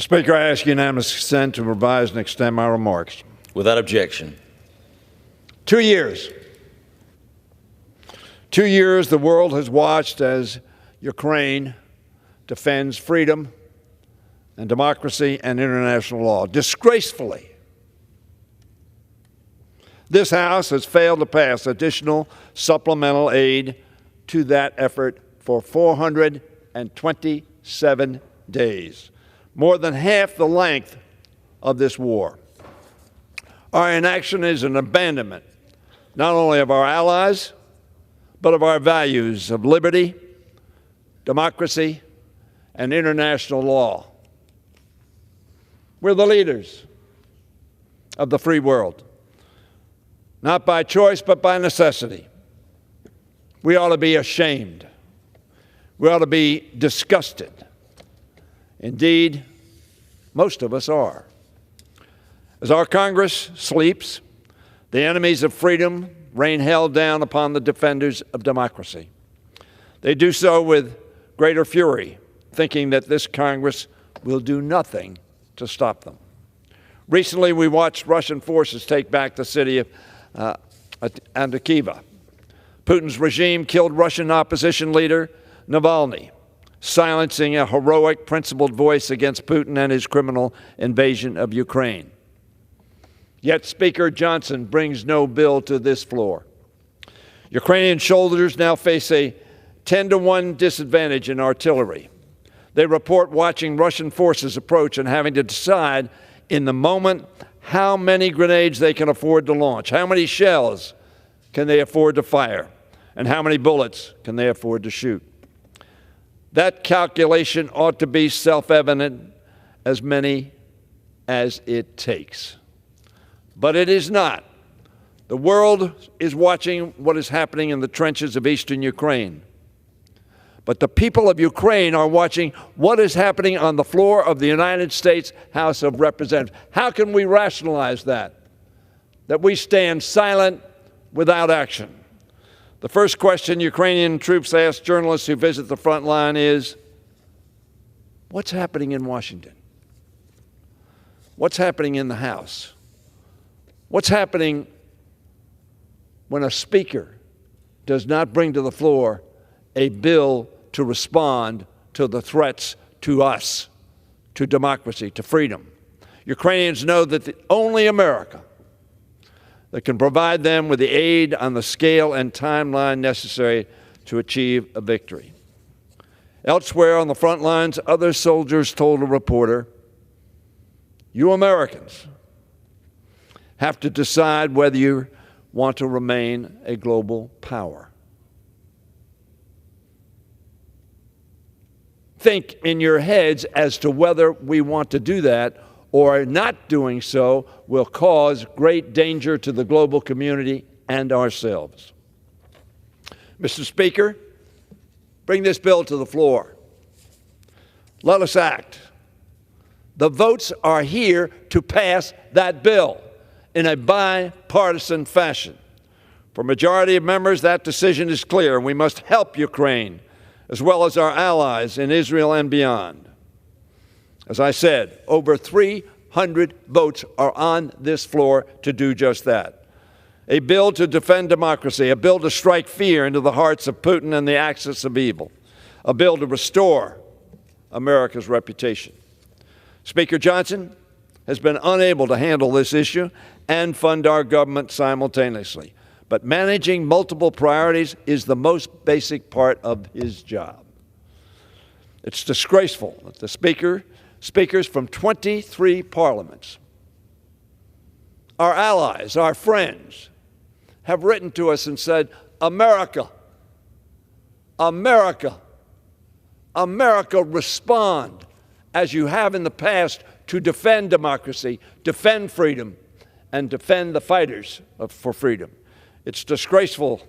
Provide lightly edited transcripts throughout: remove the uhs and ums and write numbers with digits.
Mr. Speaker, I ask unanimous consent to revise and extend my remarks. Without objection. 2 years. 2 years the world has watched as Ukraine defends freedom and democracy and international law. Disgracefully, this House has failed to pass additional supplemental aid to that effort for 427 days, more than half the length of this war. Our inaction is an abandonment, not only of our allies, but of our values of liberty, democracy, and international law. We're the leaders of the free world, not by choice, but by necessity. We ought to be ashamed. We ought to be disgusted. Indeed, most of us are. As our Congress sleeps, the enemies of freedom rain hell down upon the defenders of democracy. They do so with greater fury, thinking that this Congress will do nothing to stop them. Recently, we watched Russian forces take back the city of Andakiva. Putin's regime killed Russian opposition leader Navalny, silencing a heroic, principled voice against Putin and his criminal invasion of Ukraine. Yet Speaker Johnson brings no bill to this floor. Ukrainian soldiers now face a 10-to-1 disadvantage in artillery. They report watching Russian forces approach and having to decide in the moment how many grenades they can afford to launch, how many shells can they afford to fire, and how many bullets can they afford to shoot. That calculation ought to be self-evident, as many as it takes. But it is not. The world is watching what is happening in the trenches of eastern Ukraine. But the people of Ukraine are watching what is happening on the floor of the United States House of Representatives. How can we rationalize that? That we stand silent without action. The first question Ukrainian troops ask journalists who visit the front line is, what's happening in Washington? What's happening in the House? What's happening when a speaker does not bring to the floor a bill to respond to the threats to us, to democracy, to freedom? Ukrainians know that only America that can provide them with the aid on the scale and timeline necessary to achieve a victory. Elsewhere on the front lines, other soldiers told a reporter, "You Americans have to decide whether you want to remain a global power. Think in your heads as to whether we want to do that, or not doing so will cause great danger to the global community and ourselves." Mr. Speaker, bring this bill to the floor. Let us act. The votes are here to pass that bill in a bipartisan fashion. For a majority of members, that decision is clear. We must help Ukraine, as well as our allies in Israel and beyond. As I said, over 300 votes are on this floor to do just that. A bill to defend democracy, a bill to strike fear into the hearts of Putin and the axis of evil, a bill to restore America's reputation. Speaker Johnson has been unable to handle this issue and fund our government simultaneously. But managing multiple priorities is the most basic part of his job. It's disgraceful that the speakers from 23 parliaments, our allies, our friends, have written to us and said, America, America, America, respond as you have in the past to defend democracy, defend freedom, and defend the fighters for freedom. It's disgraceful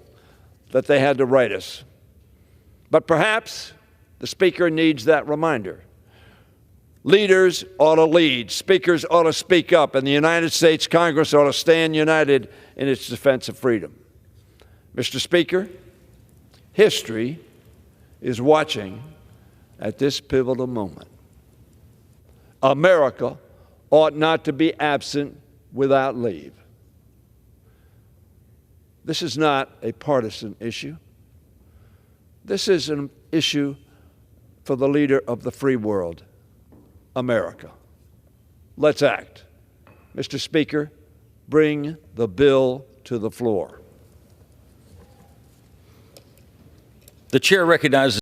that they had to write us. But perhaps the Speaker needs that reminder. Leaders ought to lead. Speakers ought to speak up. And the United States Congress ought to stand united in its defense of freedom. Mr. Speaker, history is watching at this pivotal moment. America ought not to be absent without leave. This is not a partisan issue. This is an issue for the leader of the free world, America. Let's act. Mr. Speaker, bring the bill to the floor. The chair recognizes